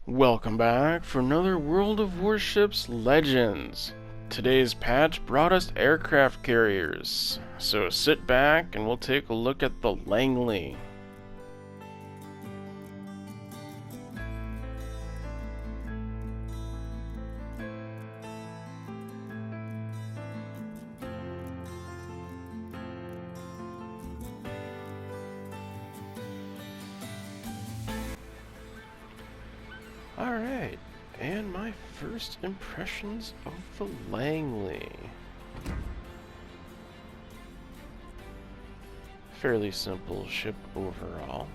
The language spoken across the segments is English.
Welcome back for another World of Warships Legends. Today's patch brought us aircraft carriers, so sit back and we'll take a look at the Langley. Alright, and my first impressions of the Langley. Fairly simple ship overall.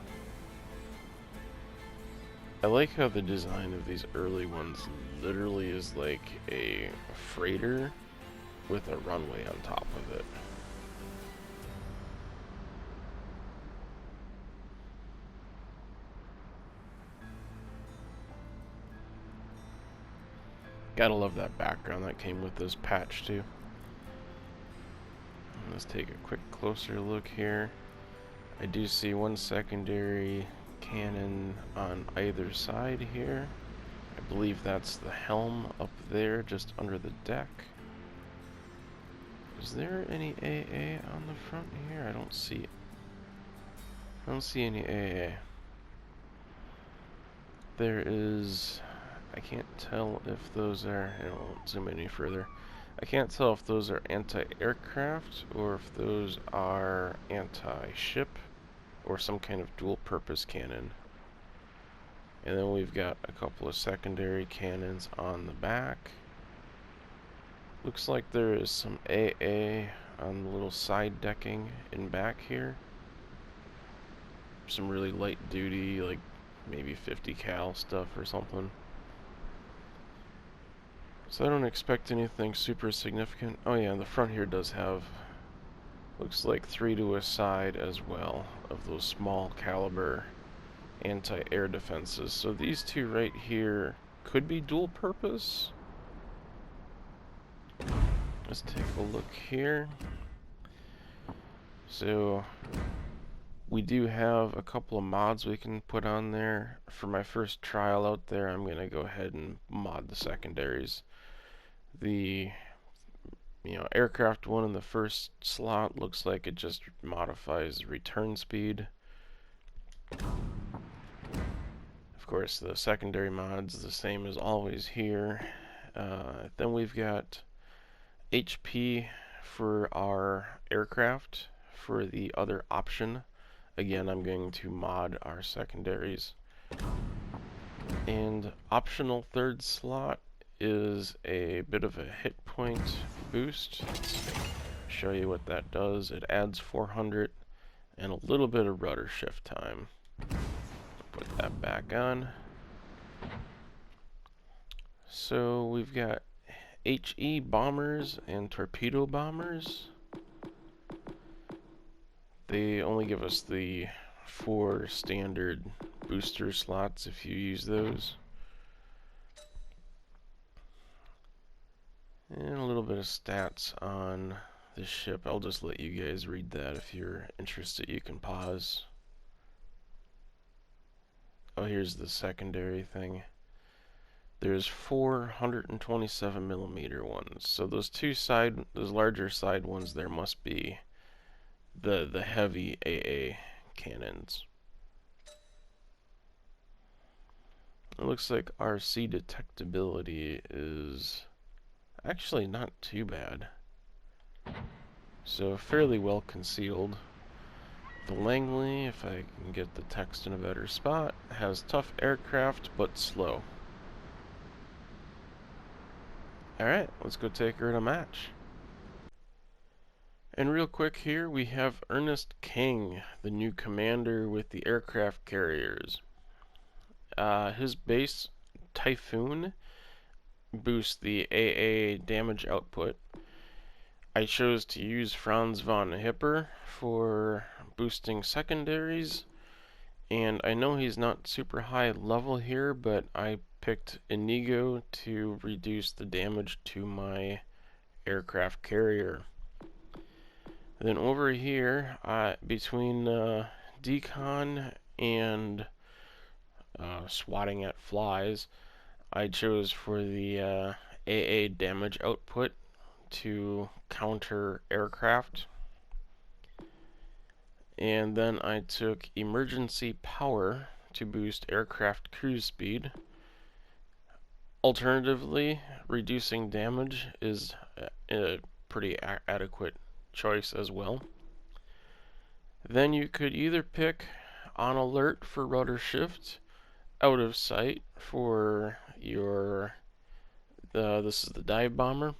I like how the design of these early ones literally is like a freighter with a runway on top of it. Gotta love that background that came with this patch too. Let's take a quick closer look here. I do see one secondary cannon on either side here. I believe that's the helm up there just under the deck. Is there any AA on the front here? I don't see any AA. There is, I can't tell if those are, I won't zoom any further. I can't tell if those are anti-aircraft or if those are anti-ship or some kind of dual-purpose cannon. And then we've got a couple of secondary cannons on the back. Looks like there is some AA on the little side decking in back here. Some really light duty, like maybe 50 cal stuff or something. So I don't expect anything super significant. Oh yeah, the front here does have, looks like 3 to a side as well, of those small caliber anti-air defenses. So these two right here could be dual purpose. Let's take a look here. So we do have a couple of mods we can put on there. For my first trial out there, I'm gonna go ahead and mod the secondaries. The aircraft one in the first slot looks like it just modifies return speed. Of course, the secondary mod's the same as always here. Then we've got HP for our aircraft. For the other option, again, I'm going to mod our secondaries. And optional third slot is a bit of a hit point boost. Let's show you what that does. It adds 400 and a little bit of rudder shift time. Put that back on. So we've got HE bombers and torpedo bombers. They only give us the 4 standard booster slots if you use those. And a little bit of stats on the ship. I'll just let you guys read that. If you're interested, you can pause. Oh, here's the secondary thing. There's 427 millimeter ones. So those larger side ones there must be the heavy AA cannons. It looks like RC detectability is actually not too bad. So fairly well concealed. The Langley, if I can get the text in a better spot, has tough aircraft but slow. Alright, let's go take her in a match. And real quick here, we have Ernest King, the new commander with the aircraft carriers. His base, Typhoon, boosts the AA damage output. I chose to use Franz von Hipper for boosting secondaries, and I know he's not super high level here, but I picked Inigo to reduce the damage to my aircraft carrier. Then over here, between Decon and swatting at flies, I chose for the AA damage output to counter aircraft. And then I took emergency power to boost aircraft cruise speed. Alternatively, reducing damage is a pretty adequate choice as well. Then you could either pick on alert for rudder shift, out of sight for your this is the dive bomber,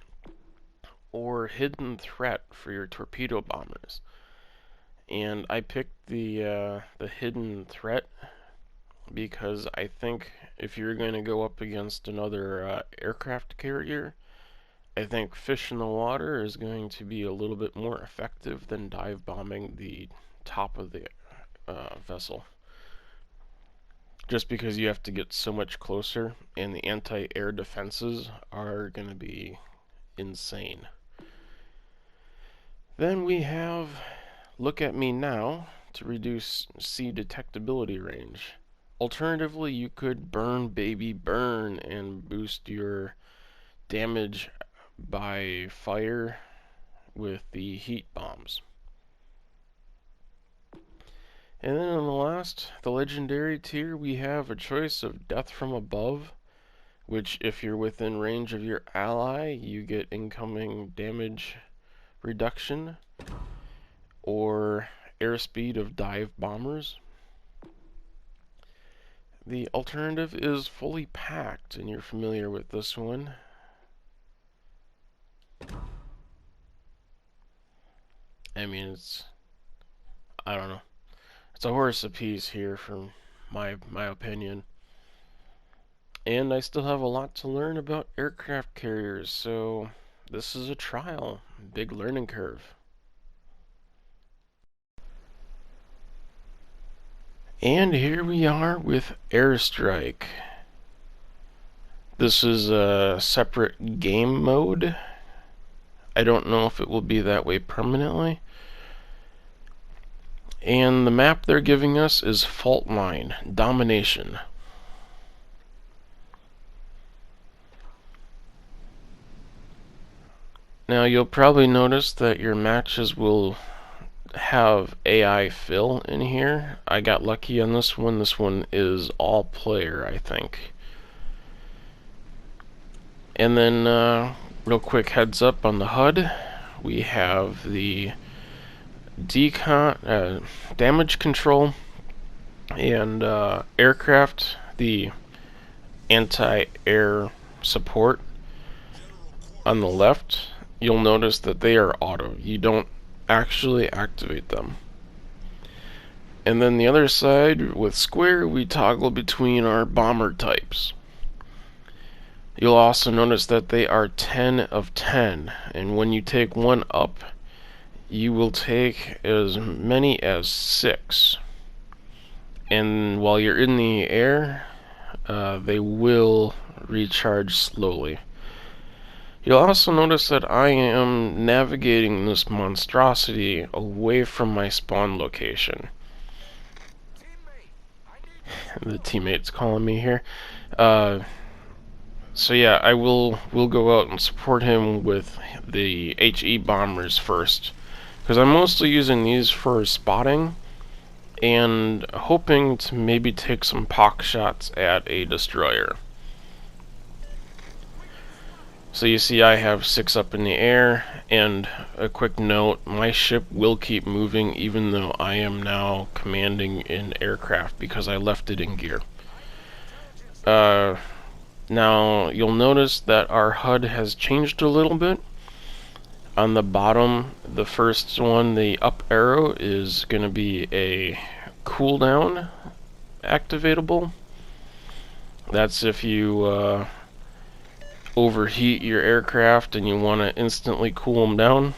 or hidden threat for your torpedo bombers. And I picked the hidden threat because I think if you're going to go up against another aircraft carrier, I think fish in the water is going to be a little bit more effective than dive bombing the top of the vessel. Just because you have to get so much closer, and the anti-air defenses are going to be insane. Then we have Look at Me Now to reduce sea detectability range. Alternatively, you could burn baby burn and boost your damage by fire with the heat bombs. And then on the legendary tier, we have a choice of Death from Above, which if you're within range of your ally, you get incoming damage reduction, or Airspeed of Dive Bombers. The alternative is Fully Packed, and you're familiar with this one. I mean, I don't know. It's a horse apiece here from my opinion. And I still have a lot to learn about aircraft carriers, so this is a trial. Big learning curve. And here we are with Airstrike. This is a separate game mode. I don't know if it will be that way permanently. And the map they're giving us is Fault Line Domination. Now you'll probably notice that your matches will have AI fill in here. I got lucky on this one. This one is all player, I think. And then real quick heads up on the HUD. We have the damage control and aircraft, the anti-air support. On the left, you'll notice that they are auto. You don't actually activate them. And then the other side, with square, we toggle between our bomber types. You'll also notice that they are 10 of 10, and when you take one up, you will take as many as 6. And while you're in the air, they will recharge slowly. You'll also notice that I am navigating this monstrosity away from my spawn location. The teammate's calling me here. So yeah, I will go out and support him with the HE bombers first, because I'm mostly using these for spotting and hoping to maybe take some pock shots at a destroyer. So you see I have 6 up in the air, and a quick note, my ship will keep moving even though I am now commanding an aircraft because I left it in gear. Now you'll notice that our HUD has changed a little bit. On the bottom, the first one, the up arrow, is going to be a cooldown activatable. That's if you overheat your aircraft and you want to instantly cool them down.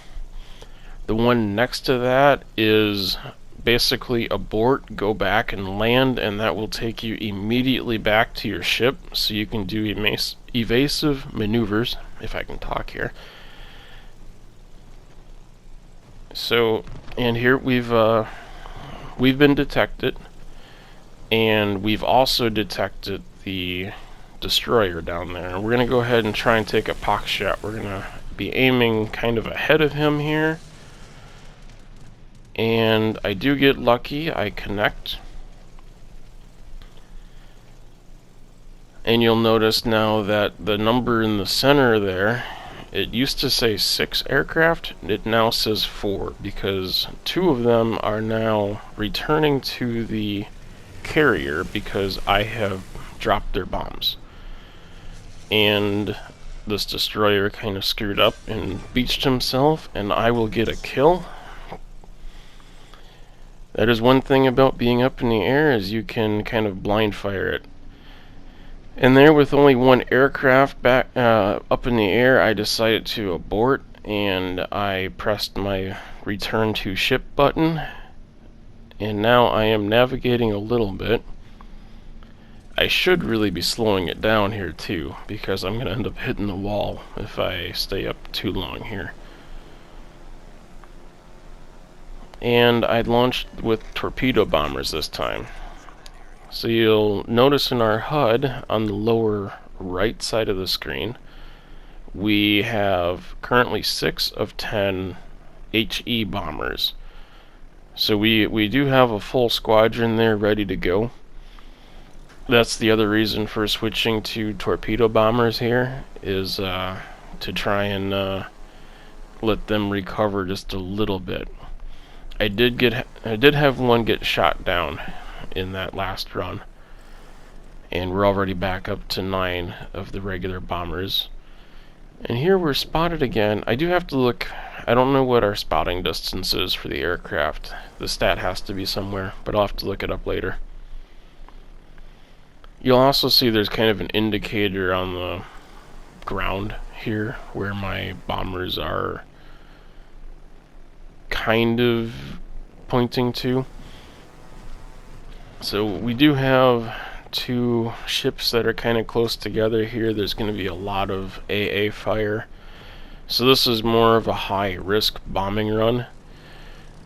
The one next to that is basically abort, go back and land, and that will take you immediately back to your ship so you can do evasive maneuvers, if I can talk here. So, and here we've been detected. And we've also detected the destroyer down there. We're going to go ahead and try and take a pox shot. We're going to be aiming kind of ahead of him here. And I do get lucky. I connect. And you'll notice now that the number in the center there, it used to say 6 aircraft. It now says 4 because 2 of them are now returning to the carrier because I have dropped their bombs. And this destroyer kind of screwed up and beached himself, and I will get a kill. That is one thing about being up in the air, is you can kind of blind fire it. And there, with only 1 aircraft back up in the air, I decided to abort, and I pressed my return to ship button, and now I am navigating a little bit. I should really be slowing it down here too, because I'm going to end up hitting the wall if I stay up too long here. And I launched with torpedo bombers this time. So you'll notice in our HUD on the lower right side of the screen, we have currently 6 of 10 HE bombers. So we do have a full squadron there ready to go. That's the other reason for switching to torpedo bombers here, is to try and let them recover just a little bit. I did have one get shot down in that last run, and we're already back up to 9 of the regular bombers. And here we're spotted again. I do have to look. I don't know what our spotting distance is for the aircraft. The stat has to be somewhere, but I'll have to look it up later. You'll also see there's kind of an indicator on the ground here where my bombers are kind of pointing to. So we do have 2 ships that are kind of close together here. There's going to be a lot of AA fire. So this is more of a high risk bombing run.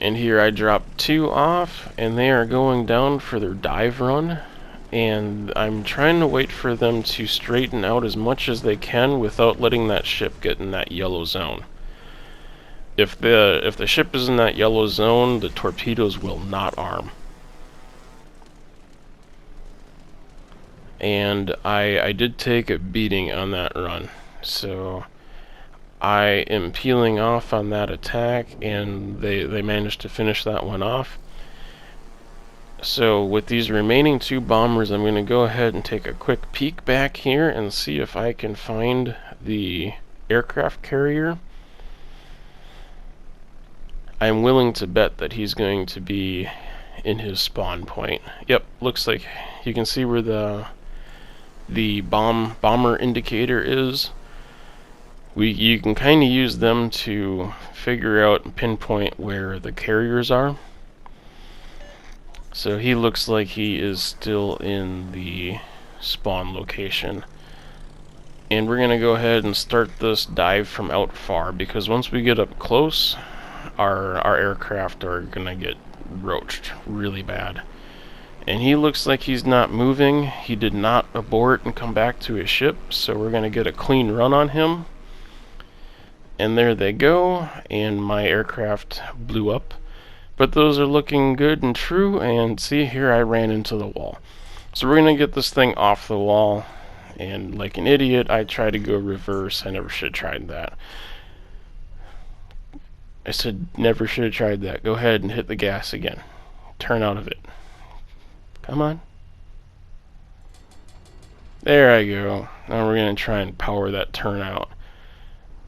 And here I dropped 2 off, and they are going down for their dive run. And I'm trying to wait for them to straighten out as much as they can without letting that ship get in that yellow zone. If the ship is in that yellow zone, the torpedoes will not arm. And I did take a beating on that run, so I am peeling off on that attack, and they managed to finish that one off. So with these remaining 2 bombers, I'm going to go ahead and take a quick peek back here and see if I can find the aircraft carrier. I'm willing to bet that he's going to be in his spawn point. Yep, looks like you can see where the bomber indicator is. You can kind of use them to figure out and pinpoint where the carriers are. So he looks like he is still in the spawn location. And we're going to go ahead and start this dive from out far, because once we get up close, our aircraft are going to get roached really bad. And he looks like he's not moving. He did not abort and come back to his ship, so we're going to get a clean run on him. And there they go, and my aircraft blew up. But those are looking good and true, and see, here I ran into the wall. So we're going to get this thing off the wall, and like an idiot, I tried to go reverse. I never should have tried that. I said never should have tried that. Go ahead and hit the gas again. Turn out of it. Come on. There I go. Now we're going to try and power that turnout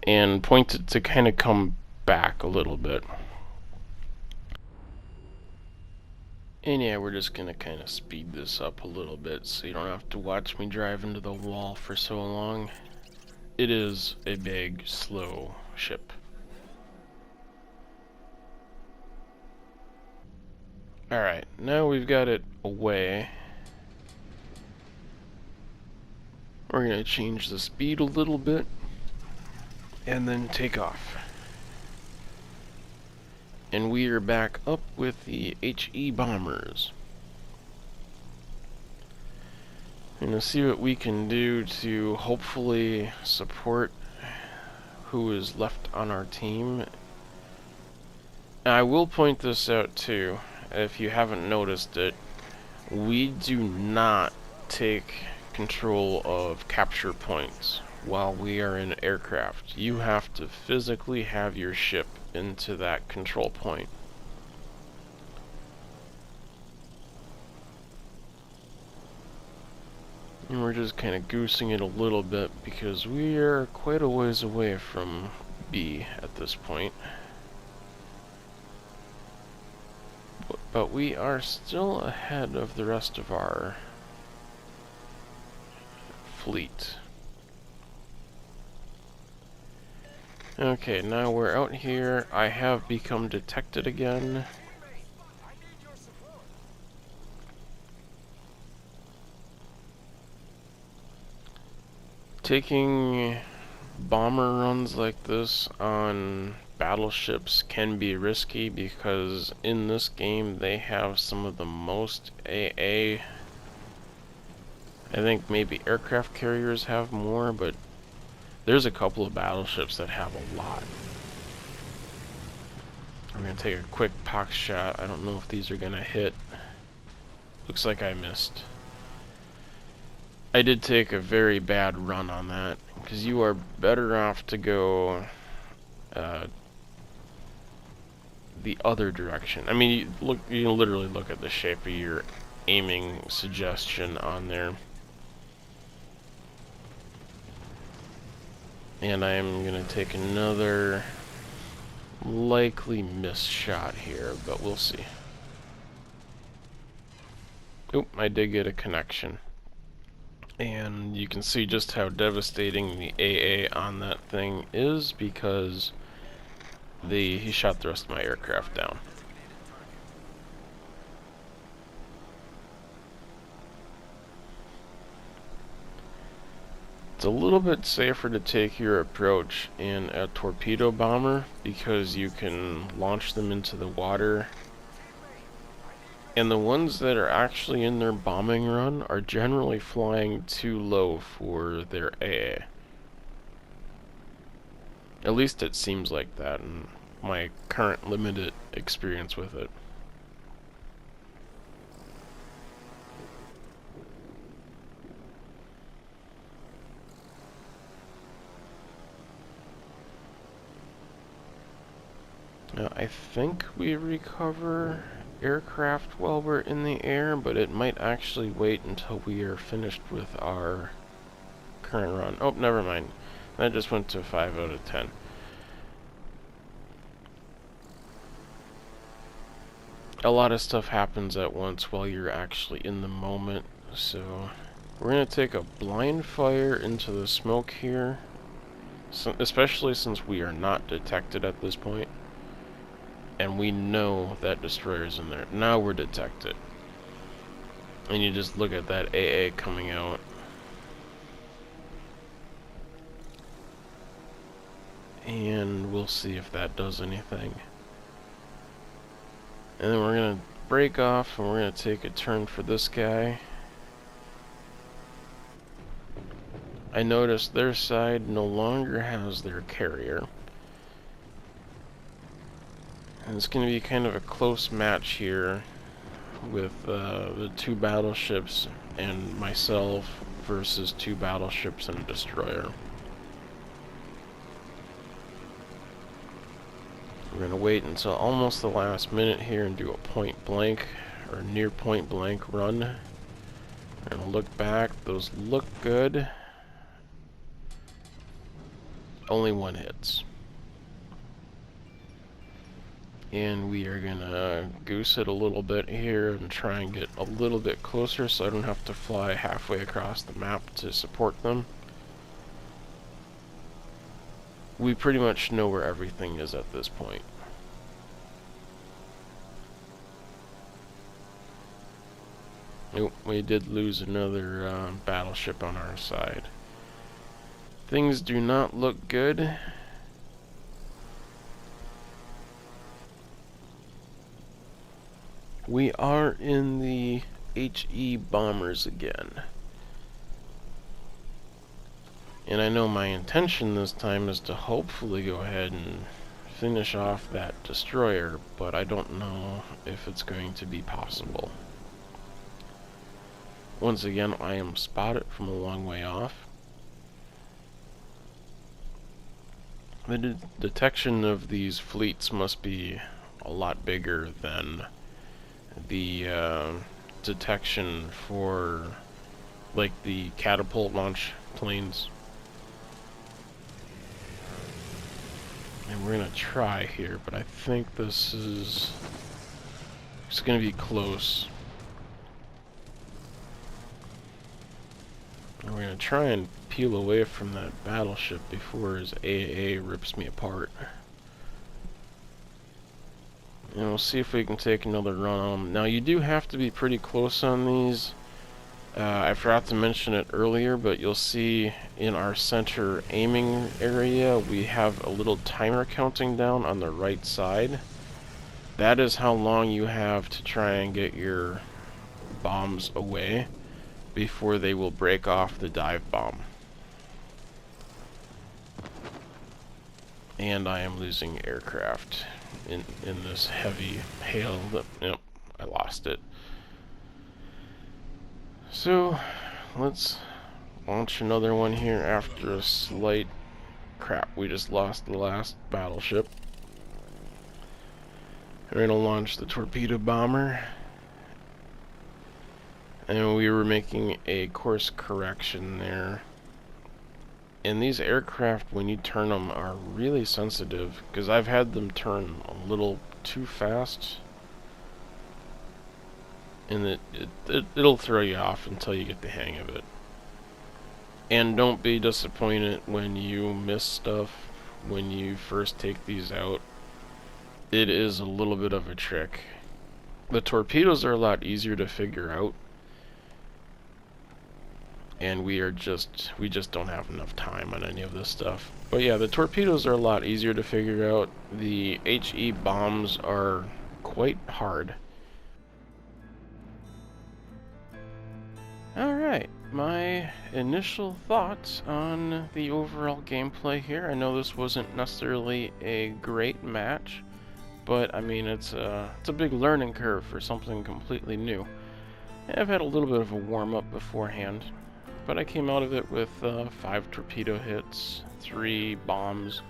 and point it to kind of come back a little bit. And yeah, we're just going to kind of speed this up a little bit so you don't have to watch me drive into the wall for so long. It is a big, slow ship. Alright, now we've got it away. We're going to change the speed a little bit and then take off. And we are back up with the HE bombers. And see what we can do to hopefully support who is left on our team. And I will point this out too, if you haven't noticed it, we do not take control of capture points while we are in aircraft. You have to physically have your ship into that control point. And we're just kind of goosing it a little bit because we are quite a ways away from B at this point. But we are still ahead of the rest of our fleet. Okay, now we're out here. I have become detected again. Taking bomber runs like this on battleships can be risky because in this game they have some of the most AA. I think maybe aircraft carriers have more, but there's a couple of battleships that have a lot. I'm gonna take a quick pox shot. I don't know if these are gonna hit. Looks like I missed. I did take a very bad run on that, because you are better off to go the other direction. I mean, you can literally look at the shape of your aiming suggestion on there. And I am going to take another likely miss shot here, but we'll see. Oop, I did get a connection. And you can see just how devastating the AA on that thing is because he shot the rest of my aircraft down. It's a little bit safer to take your approach in a torpedo bomber because you can launch them into the water. And the ones that are actually in their bombing run are generally flying too low for their AA. At least it seems like that in my current limited experience with it. Now, I think we recover aircraft while we're in the air, but it might actually wait until we are finished with our current run. Oh, never mind. That just went to 5 out of 10. A lot of stuff happens at once while you're actually in the moment, so we're going to take a blind fire into the smoke here, especially since we are not detected at this point. And we know that destroyer's in there. Now we're detected. And you just look at that AA coming out. And we'll see if that does anything. And then we're going to break off and we're going to take a turn for this guy. I noticed their side no longer has their carrier. And it's going to be kind of a close match here with the 2 battleships and myself versus 2 battleships and a destroyer. We're going to wait until almost the last minute here and do a point blank or near point blank run. And look back, those look good. Only 1 hits. And we are gonna goose it a little bit here and try and get a little bit closer so I don't have to fly halfway across the map to support them. We pretty much know where everything is at this point. Nope, we did lose another battleship on our side. Things do not look good. We are in the HE bombers again. And I know my intention this time is to hopefully go ahead and finish off that destroyer, but I don't know if it's going to be possible. Once again, I am spotted from a long way off. The detection of these fleets must be a lot bigger than the detection for like the catapult launch planes. And we're gonna try here, but I think this is gonna be close. And we're gonna try and peel away from that battleship before his AAA rips me apart. And we'll see if we can take another run on them. Now you do have to be pretty close on these. I forgot to mention it earlier, but you'll see in our center aiming area we have a little timer counting down on the right side. That is how long you have to try and get your bombs away before they will break off the dive bomb. And I am losing aircraft in this heavy hail. Yep, I lost it. So, let's launch another one here after a slight... Crap, we just lost the last battleship. We're gonna launch the torpedo bomber. And we were making a course correction there. And these aircraft, when you turn them, are really sensitive, because I've had them turn a little too fast. And it'll throw you off until you get the hang of it. And don't be disappointed when you miss stuff when you first take these out. It is a little bit of a trick. The torpedoes are a lot easier to figure out. And we just don't have enough time on any of this stuff. But yeah, the torpedoes are a lot easier to figure out. The HE bombs are quite hard. Alright, my initial thoughts on the overall gameplay here. I know this wasn't necessarily a great match, but I mean it's a big learning curve for something completely new. I've had a little bit of a warm-up beforehand, but I came out of it with 5 torpedo hits, 3 bombs,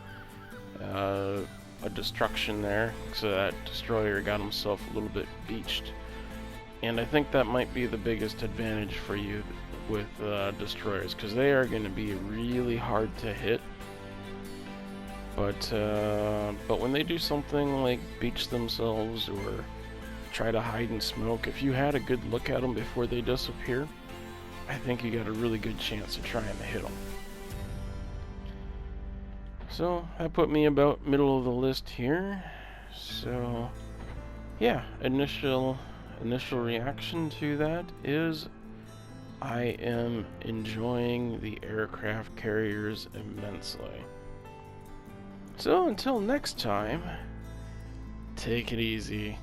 a destruction there, so that destroyer got himself a little bit beached. And I think that might be the biggest advantage for you with destroyers, because they are going to be really hard to hit. But when they do something like beach themselves or try to hide in smoke, if you had a good look at them before they disappear, I think you got a really good chance of trying to hit them. So that put me about middle of the list here. So yeah, initial reaction to that is I am enjoying the aircraft carriers immensely. So until next time, take it easy.